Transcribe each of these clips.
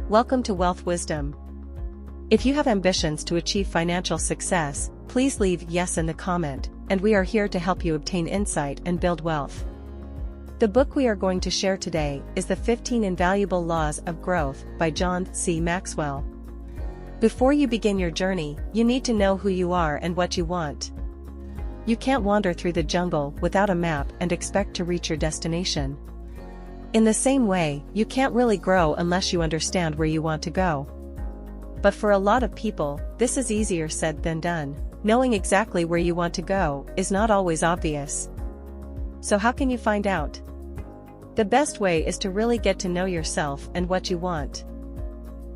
Welcome to Wealth Wisdom. If you have ambitions to achieve financial success, please leave yes in the comment, and we are here to help you obtain insight and build wealth. The book we are going to share today is The 15 Invaluable Laws of Growth by John C. Maxwell. Before you begin your journey, you need to know who you are and what you want. You can't wander through the jungle without a map and expect to reach your destination. In the same way, you can't really grow unless you understand where you want to go. But for a lot of people, this is easier said than done. Knowing exactly where you want to go is not always obvious. So how can you find out? The best way is to really get to know yourself and what you want.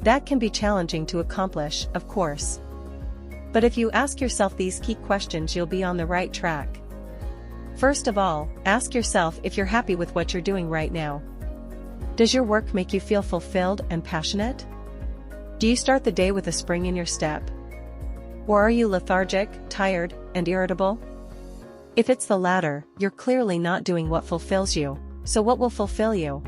That can be challenging to accomplish, of course. But if you ask yourself these key questions, you'll be on the right track. First of all, ask yourself if you're happy with what you're doing right now. Does your work make you feel fulfilled and passionate? Do you start the day with a spring in your step? Or are you lethargic, tired, and irritable? If it's the latter, you're clearly not doing what fulfills you. So what will fulfill you?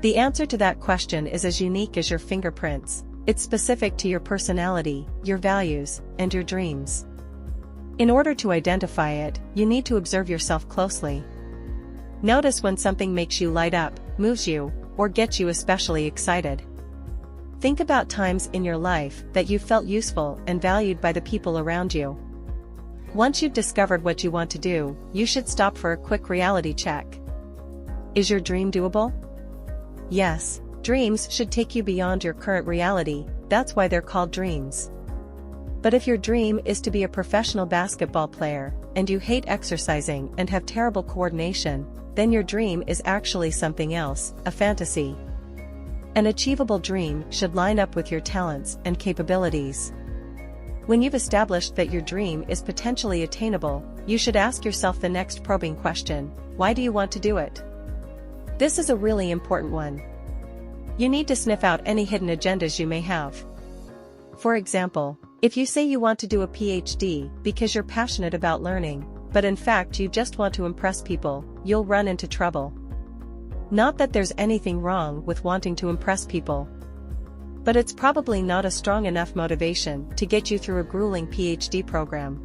The answer to that question is as unique as your fingerprints. It's specific to your personality, your values, and your dreams. In order to identify it, you need to observe yourself closely. Notice when something makes you light up, moves you, or gets you especially excited. Think about times in your life that you felt useful and valued by the people around you. Once you've discovered what you want to do, you should stop for a quick reality check. Is your dream doable? Yes, dreams should take you beyond your current reality. That's why they're called dreams. But if your dream is to be a professional basketball player, and you hate exercising and have terrible coordination, then your dream is actually something else, a fantasy. An achievable dream should line up with your talents and capabilities. When you've established that your dream is potentially attainable, you should ask yourself the next probing question: why do you want to do it? This is a really important one. You need to sniff out any hidden agendas you may have. For example, if you say you want to do a PhD because you're passionate about learning, but in fact you just want to impress people, you'll run into trouble. Not that there's anything wrong with wanting to impress people. But it's probably not a strong enough motivation to get you through a grueling PhD program.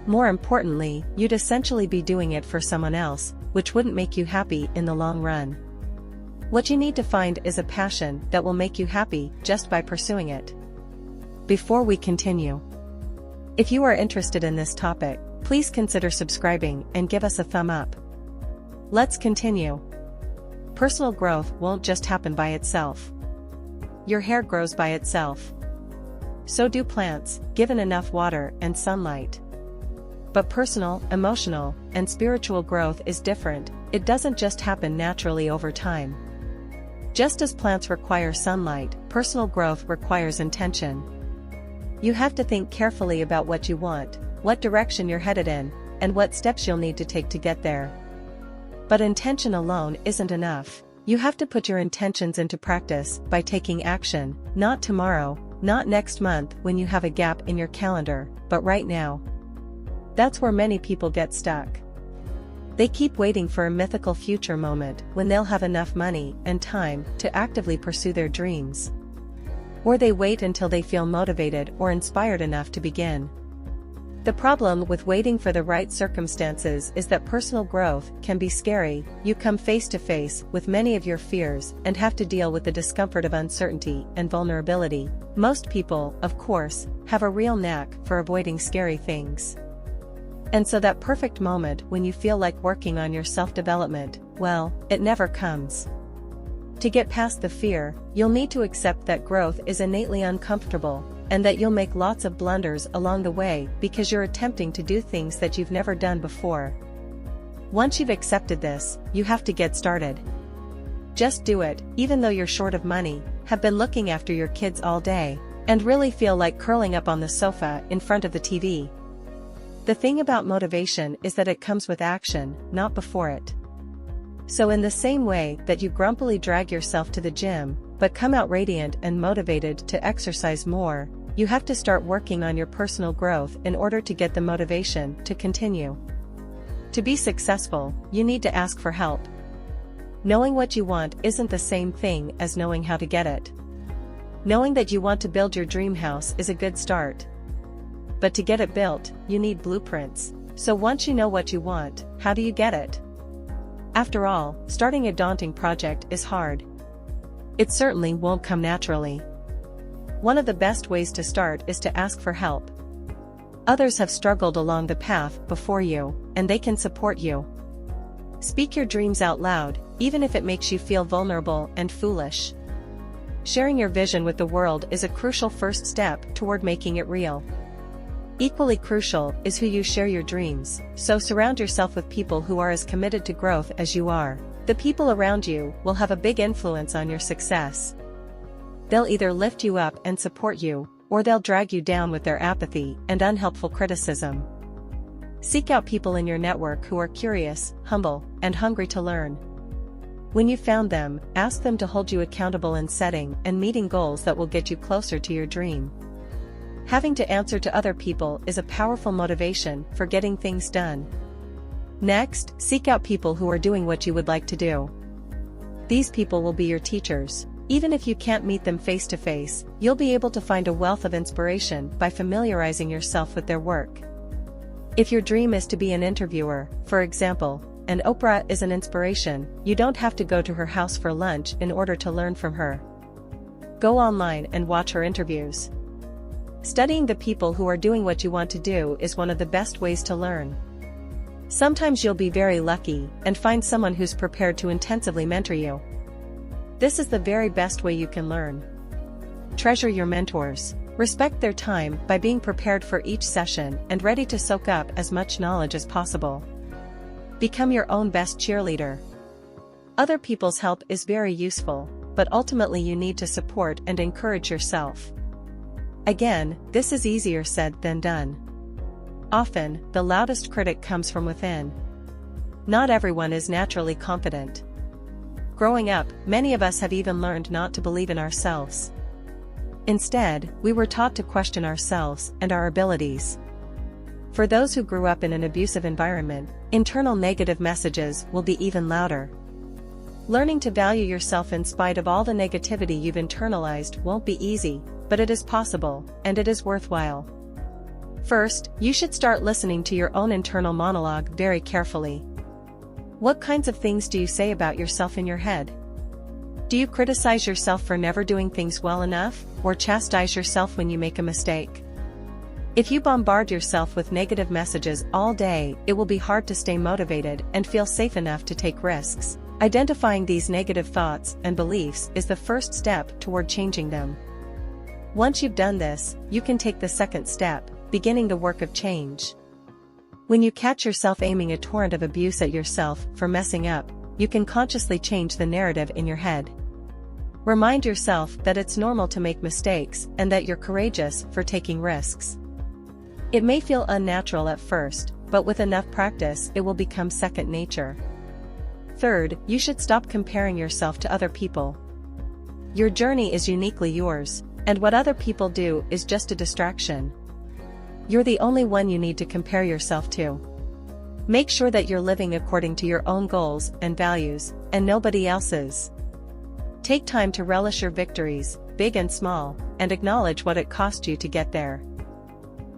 More importantly, you'd essentially be doing it for someone else, which wouldn't make you happy in the long run. What you need to find is a passion that will make you happy just by pursuing it. Before we continue, if you are interested in this topic, please consider subscribing and give us a thumb up. Let's continue. Personal growth won't just happen by itself. Your hair grows by itself. So do plants, given enough water and sunlight. But personal, emotional, and spiritual growth is different. It doesn't just happen naturally over time. Just as plants require sunlight, personal growth requires intention. You have to think carefully about what you want, what direction you're headed in, and what steps you'll need to take to get there. But intention alone isn't enough. You have to put your intentions into practice by taking action, not tomorrow, not next month when you have a gap in your calendar, but right now. That's where many people get stuck. They keep waiting for a mythical future moment when they'll have enough money and time to actively pursue their dreams. Or they wait until they feel motivated or inspired enough to begin. The problem with waiting for the right circumstances is that personal growth can be scary. You come face to face with many of your fears and have to deal with the discomfort of uncertainty and vulnerability. Most people, of course, have a real knack for avoiding scary things. And so that perfect moment when you feel like working on your self-development, well, it never comes. To get past the fear, you'll need to accept that growth is innately uncomfortable, and that you'll make lots of blunders along the way because you're attempting to do things that you've never done before. Once you've accepted this, you have to get started. Just do it, even though you're short of money, have been looking after your kids all day, and really feel like curling up on the sofa in front of the TV. The thing about motivation is that it comes with action, not before it. So in the same way that you grumpily drag yourself to the gym, but come out radiant and motivated to exercise more, you have to start working on your personal growth in order to get the motivation to continue. To be successful, you need to ask for help. Knowing what you want isn't the same thing as knowing how to get it. Knowing that you want to build your dream house is a good start. But to get it built, you need blueprints. So once you know what you want, how do you get it? After all, starting a daunting project is hard. It certainly won't come naturally. One of the best ways to start is to ask for help. Others have struggled along the path before you, and they can support you. Speak your dreams out loud, even if it makes you feel vulnerable and foolish. Sharing your vision with the world is a crucial first step toward making it real. Equally crucial is who you share your dreams, so surround yourself with people who are as committed to growth as you are. The people around you will have a big influence on your success. They'll either lift you up and support you, or they'll drag you down with their apathy and unhelpful criticism. Seek out people in your network who are curious, humble, and hungry to learn. When you've found them, ask them to hold you accountable in setting and meeting goals that will get you closer to your dream. Having to answer to other people is a powerful motivation for getting things done. Next, seek out people who are doing what you would like to do. These people will be your teachers. Even if you can't meet them face to face, you'll be able to find a wealth of inspiration by familiarizing yourself with their work. If your dream is to be an interviewer, for example, and Oprah is an inspiration, you don't have to go to her house for lunch in order to learn from her. Go online and watch her interviews. Studying the people who are doing what you want to do is one of the best ways to learn. Sometimes you'll be very lucky and find someone who's prepared to intensively mentor you. This is the very best way you can learn. Treasure your mentors. Respect their time by being prepared for each session and ready to soak up as much knowledge as possible. Become your own best cheerleader. Other people's help is very useful, but ultimately you need to support and encourage yourself. Again, this is easier said than done. Often, the loudest critic comes from within. Not everyone is naturally confident. Growing up, many of us have even learned not to believe in ourselves. Instead, we were taught to question ourselves and our abilities. For those who grew up in an abusive environment, internal negative messages will be even louder. Learning to value yourself in spite of all the negativity you've internalized won't be easy, but it is possible, and it is worthwhile. First, you should start listening to your own internal monologue very carefully. What kinds of things do you say about yourself in your head? Do you criticize yourself for never doing things well enough, or chastise yourself when you make a mistake? If you bombard yourself with negative messages all day, it will be hard to stay motivated and feel safe enough to take risks. Identifying these negative thoughts and beliefs is the first step toward changing them. Once you've done this, you can take the second step, beginning the work of change. When you catch yourself aiming a torrent of abuse at yourself for messing up, you can consciously change the narrative in your head. Remind yourself that it's normal to make mistakes and that you're courageous for taking risks. It may feel unnatural at first, but with enough practice it will become second nature. Third, you should stop comparing yourself to other people. Your journey is uniquely yours, and what other people do is just a distraction. You're the only one you need to compare yourself to. Make sure that you're living according to your own goals and values, and nobody else's. Take time to relish your victories, big and small, and acknowledge what it cost you to get there.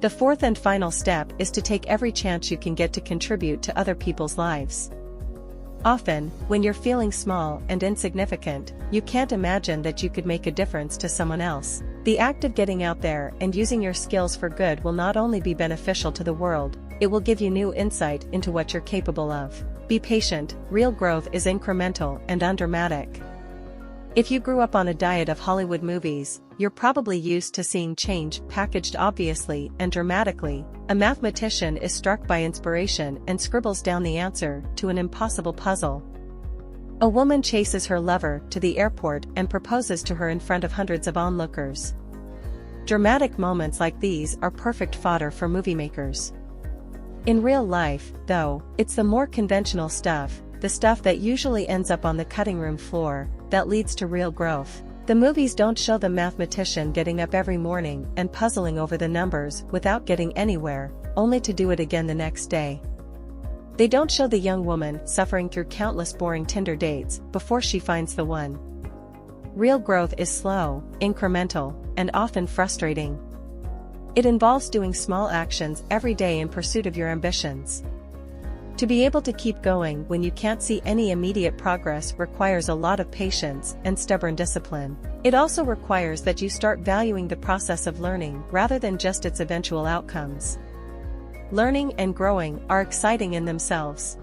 The fourth and final step is to take every chance you can get to contribute to other people's lives. Often, when you're feeling small and insignificant, you can't imagine that you could make a difference to someone else. The act of getting out there and using your skills for good will not only be beneficial to the world, it will give you new insight into what you're capable of. Be patient, real growth is incremental and undramatic. If you grew up on a diet of Hollywood movies, you're probably used to seeing change packaged obviously and dramatically. A mathematician is struck by inspiration and scribbles down the answer to an impossible puzzle. A woman chases her lover to the airport and proposes to her in front of hundreds of onlookers. Dramatic moments like these are perfect fodder for movie makers. In real life, though, it's the more conventional stuff, the stuff that usually ends up on the cutting room floor, that leads to real growth. The movies don't show the mathematician getting up every morning and puzzling over the numbers without getting anywhere, only to do it again the next day. They don't show the young woman suffering through countless boring Tinder dates before she finds the one. Real growth is slow, incremental, and often frustrating. It involves doing small actions every day in pursuit of your ambitions. To be able to keep going when you can't see any immediate progress requires a lot of patience and stubborn discipline. It also requires that you start valuing the process of learning rather than just its eventual outcomes. Learning and growing are exciting in themselves.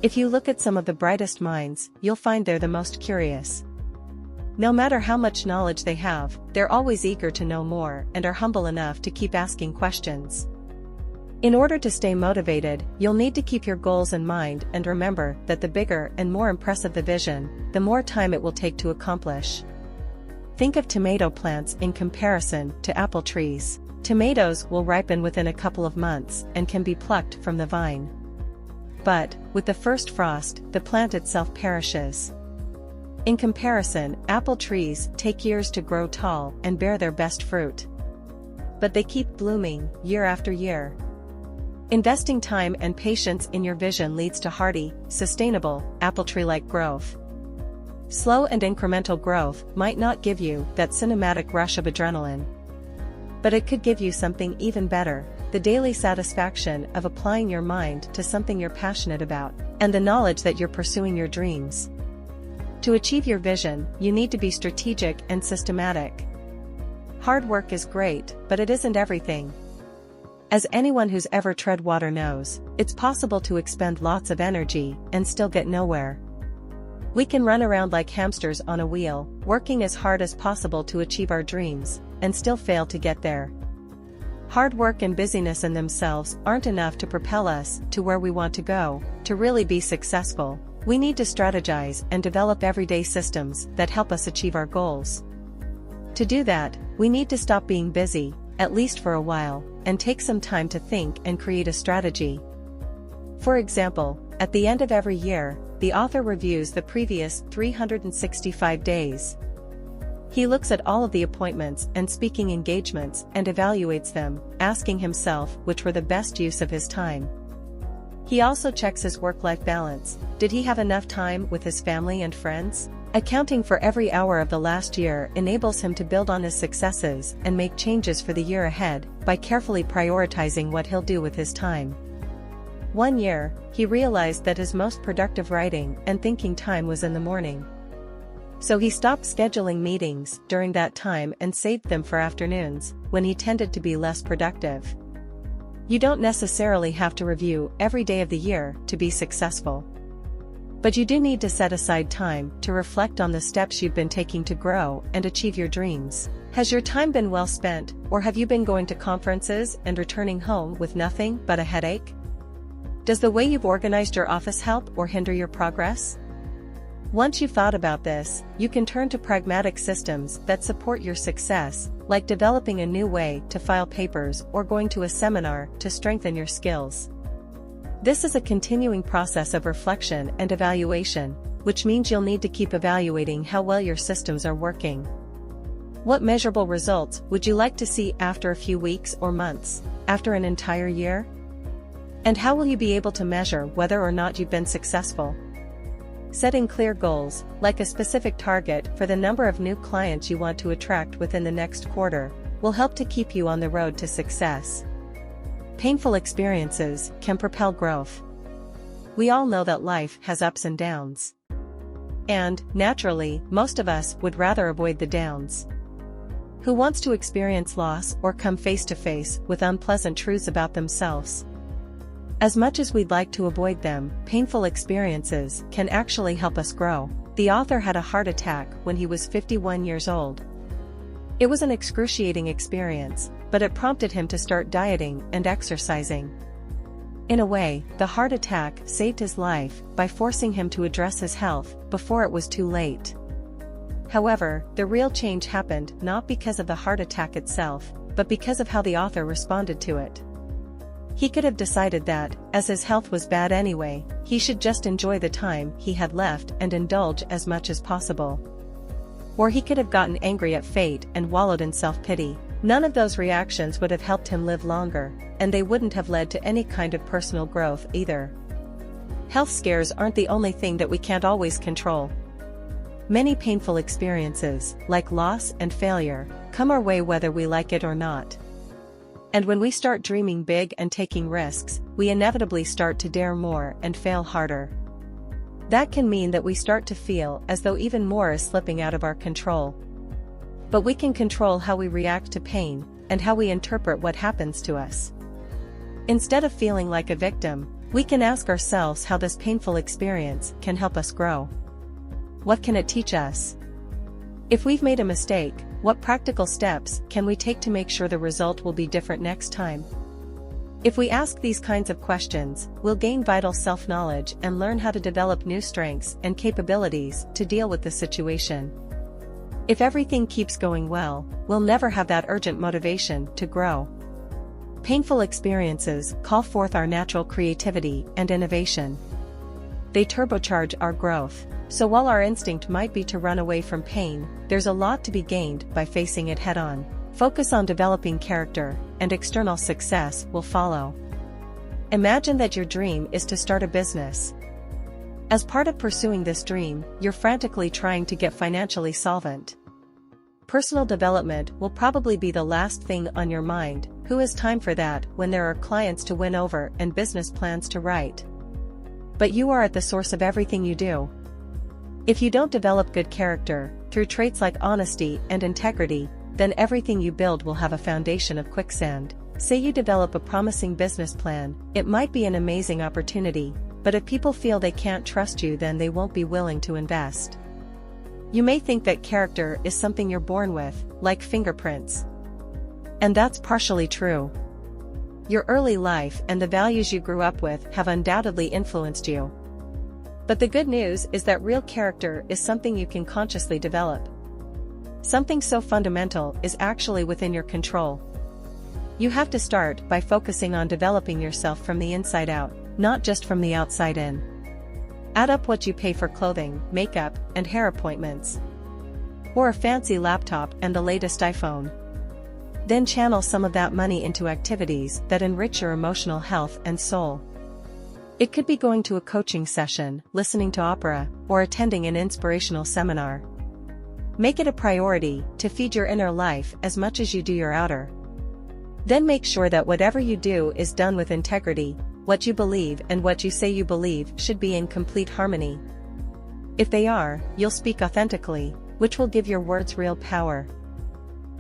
If you look at some of the brightest minds, you'll find they're the most curious. No matter how much knowledge they have, they're always eager to know more and are humble enough to keep asking questions. In order to stay motivated, you'll need to keep your goals in mind and remember that the bigger and more impressive the vision, the more time it will take to accomplish. Think of tomato plants in comparison to apple trees. Tomatoes will ripen within a couple of months and can be plucked from the vine. But, with the first frost, the plant itself perishes. In comparison, apple trees take years to grow tall and bear their best fruit. But they keep blooming, year after year. Investing time and patience in your vision leads to hardy, sustainable, apple tree-like growth. Slow and incremental growth might not give you that cinematic rush of adrenaline. But it could give you something even better, the daily satisfaction of applying your mind to something you're passionate about, and the knowledge that you're pursuing your dreams. To achieve your vision, you need to be strategic and systematic. Hard work is great, but it isn't everything. As anyone who's ever tread water knows, it's possible to expend lots of energy and still get nowhere. We can run around like hamsters on a wheel, working as hard as possible to achieve our dreams, and still fail to get there. Hard work and busyness in themselves aren't enough to propel us to where we want to go. To really be successful, we need to strategize and develop everyday systems that help us achieve our goals. To do that, we need to stop being busy, at least for a while, and take some time to think and create a strategy. For example, at the end of every year, the author reviews the previous 365 days. He looks at all of the appointments and speaking engagements and evaluates them, asking himself which were the best use of his time. He also checks his work-life balance. Did he have enough time with his family and friends? Accounting for every hour of the last year enables him to build on his successes and make changes for the year ahead by carefully prioritizing what he'll do with his time. One year, he realized that his most productive writing and thinking time was in the morning. So he stopped scheduling meetings during that time and saved them for afternoons, when he tended to be less productive. You don't necessarily have to review every day of the year to be successful. But you do need to set aside time to reflect on the steps you've been taking to grow and achieve your dreams. Has your time been well spent, or have you been going to conferences and returning home with nothing but a headache? Does the way you've organized your office help or hinder your progress? Once you've thought about this, you can turn to pragmatic systems that support your success, like developing a new way to file papers or going to a seminar to strengthen your skills. This is a continuing process of reflection and evaluation, which means you'll need to keep evaluating how well your systems are working. What measurable results would you like to see after a few weeks or months, after an entire year? And how will you be able to measure whether or not you've been successful? Setting clear goals, like a specific target for the number of new clients you want to attract within the next quarter, will help to keep you on the road to success. Painful experiences can propel growth. We all know that life has ups and downs. And, naturally, most of us would rather avoid the downs. Who wants to experience loss or come face to face with unpleasant truths about themselves? As much as we'd like to avoid them, painful experiences can actually help us grow. The author had a heart attack when he was 51 years old. It was an excruciating experience, but it prompted him to start dieting and exercising. In a way, the heart attack saved his life by forcing him to address his health before it was too late. However, the real change happened not because of the heart attack itself, but because of how the author responded to it. He could have decided that, as his health was bad anyway, he should just enjoy the time he had left and indulge as much as possible. Or he could have gotten angry at fate and wallowed in self-pity. None of those reactions would have helped him live longer, and they wouldn't have led to any kind of personal growth either. Health scares aren't the only thing that we can't always control. Many painful experiences, like loss and failure, come our way whether we like it or not. And when we start dreaming big and taking risks, we inevitably start to dare more and fail harder. That can mean that we start to feel as though even more is slipping out of our control. But we can control how we react to pain, and how we interpret what happens to us. Instead of feeling like a victim, we can ask ourselves how this painful experience can help us grow. What can it teach us? If we've made a mistake, what practical steps can we take to make sure the result will be different next time? If we ask these kinds of questions, we'll gain vital self-knowledge and learn how to develop new strengths and capabilities to deal with the situation. If everything keeps going well, we'll never have that urgent motivation to grow. Painful experiences call forth our natural creativity and innovation. They turbocharge our growth, so while our instinct might be to run away from pain, there's a lot to be gained by facing it head-on. Focus on developing character, and external success will follow. Imagine that your dream is to start a business. As part of pursuing this dream, you're frantically trying to get financially solvent. Personal development will probably be the last thing on your mind. Who has time for that when there are clients to win over and business plans to write? But you are at the source of everything you do. If you don't develop good character, through traits like honesty and integrity, then everything you build will have a foundation of quicksand. Say you develop a promising business plan, it might be an amazing opportunity, but if people feel they can't trust you, then they won't be willing to invest. You may think that character is something you're born with, like fingerprints. And that's partially true. Your early life and the values you grew up with have undoubtedly influenced you. But the good news is that real character is something you can consciously develop. Something so fundamental is actually within your control. You have to start by focusing on developing yourself from the inside out, not just from the outside in. Add up what you pay for clothing, makeup, and hair appointments. Or a fancy laptop and the latest iPhone. Then channel some of that money into activities that enrich your emotional health and soul. It could be going to a coaching session, listening to opera, or attending an inspirational seminar. Make it a priority to feed your inner life as much as you do your outer. Then make sure that whatever you do is done with integrity. What you believe and what you say you believe should be in complete harmony. If they are, you'll speak authentically, which will give your words real power.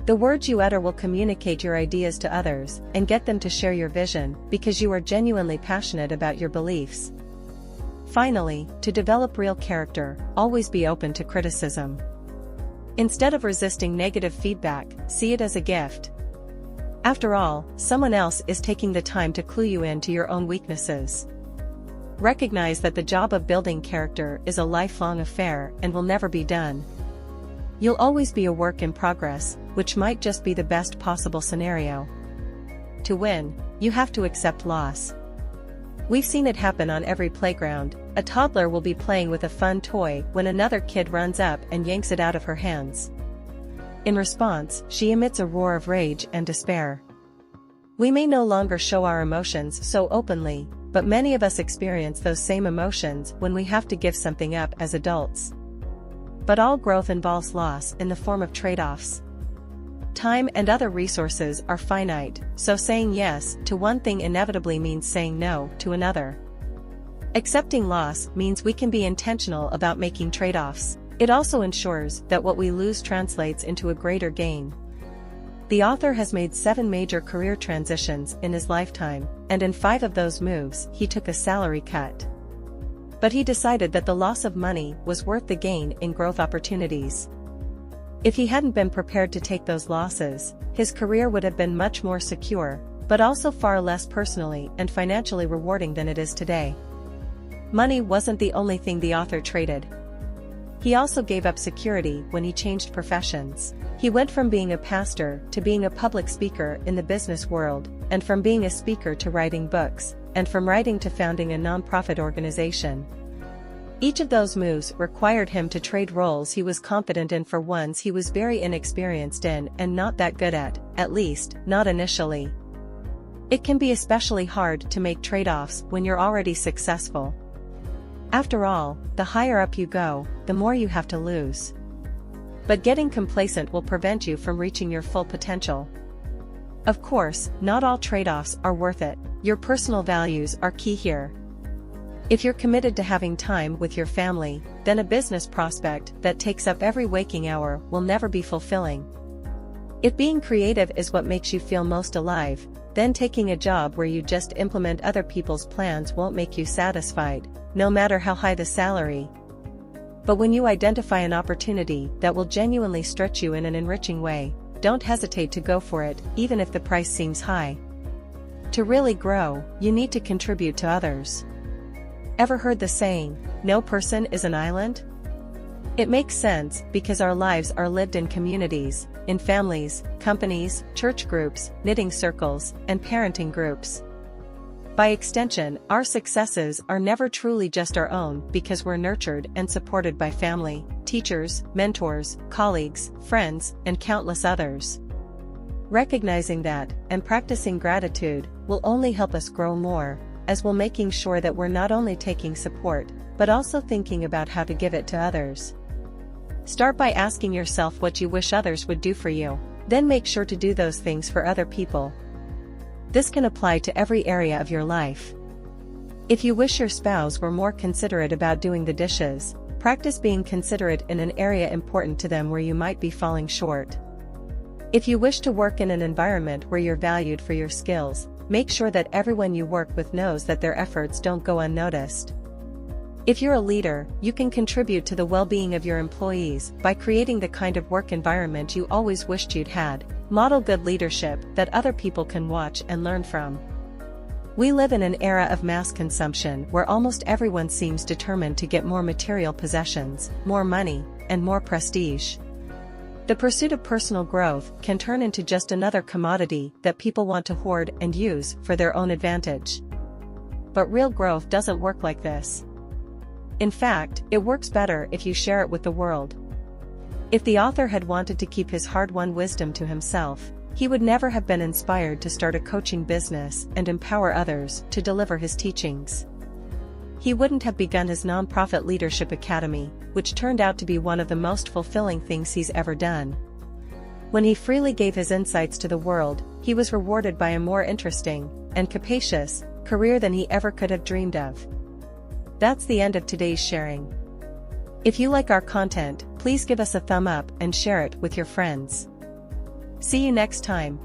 The words you utter will communicate your ideas to others and get them to share your vision because you are genuinely passionate about your beliefs. Finally, to develop real character, always be open to criticism. Instead of resisting negative feedback, see it as a gift. After all, someone else is taking the time to clue you in to your own weaknesses. Recognize that the job of building character is a lifelong affair and will never be done. You'll always be a work in progress, which might just be the best possible scenario. To win, you have to accept loss. We've seen it happen on every playground. A toddler will be playing with a fun toy when another kid runs up and yanks it out of her hands. In response, she emits a roar of rage and despair. We may no longer show our emotions so openly, but many of us experience those same emotions when we have to give something up as adults. But all growth involves loss in the form of trade-offs. Time and other resources are finite, so saying yes to one thing inevitably means saying no to another. Accepting loss means we can be intentional about making trade-offs. It also ensures that what we lose translates into a greater gain. The author has made 7 major career transitions in his lifetime, and in 5 of those moves he took a salary cut. But he decided that the loss of money was worth the gain in growth opportunities. If he hadn't been prepared to take those losses, his career would have been much more secure, but also far less personally and financially rewarding than it is today. Money wasn't the only thing the author traded. He also gave up security when he changed professions. He went from being a pastor to being a public speaker in the business world, and from being a speaker to writing books, and from writing to founding a non-profit organization. Each of those moves required him to trade roles he was confident in for ones he was very inexperienced in and not that good at least, not initially. It can be especially hard to make trade-offs when you're already successful. After all, the higher up you go, the more you have to lose. But getting complacent will prevent you from reaching your full potential. Of course, not all trade-offs are worth it. Your personal values are key here. If you're committed to having time with your family, then a business prospect that takes up every waking hour will never be fulfilling. If being creative is what makes you feel most alive, then taking a job where you just implement other people's plans won't make you satisfied, no matter how high the salary. But when you identify an opportunity that will genuinely stretch you in an enriching way, don't hesitate to go for it, even if the price seems high. To really grow, you need to contribute to others. Ever heard the saying, "No person is an island"? It makes sense because our lives are lived in communities, in families, companies, church groups, knitting circles, and parenting groups. By extension, our successes are never truly just our own because we're nurtured and supported by family, teachers, mentors, colleagues, friends, and countless others. Recognizing that, and practicing gratitude, will only help us grow more, as well making sure that we're not only taking support, but also thinking about how to give it to others. Start by asking yourself what you wish others would do for you, then make sure to do those things for other people. This can apply to every area of your life. If you wish your spouse were more considerate about doing the dishes, practice being considerate in an area important to them where you might be falling short. If you wish to work in an environment where you're valued for your skills, make sure that everyone you work with knows that their efforts don't go unnoticed. If you're a leader, you can contribute to the well-being of your employees by creating the kind of work environment you always wished you'd had. Model good leadership that other people can watch and learn from. We live in an era of mass consumption where almost everyone seems determined to get more material possessions, more money, and more prestige. The pursuit of personal growth can turn into just another commodity that people want to hoard and use for their own advantage. But real growth doesn't work like this. In fact, it works better if you share it with the world. If the author had wanted to keep his hard-won wisdom to himself, he would never have been inspired to start a coaching business and empower others to deliver his teachings. He wouldn't have begun his nonprofit leadership academy, which turned out to be one of the most fulfilling things he's ever done. When he freely gave his insights to the world, he was rewarded by a more interesting and capacious career than he ever could have dreamed of. That's the end of today's sharing. If you like our content, please give us a thumb up and share it with your friends. See you next time.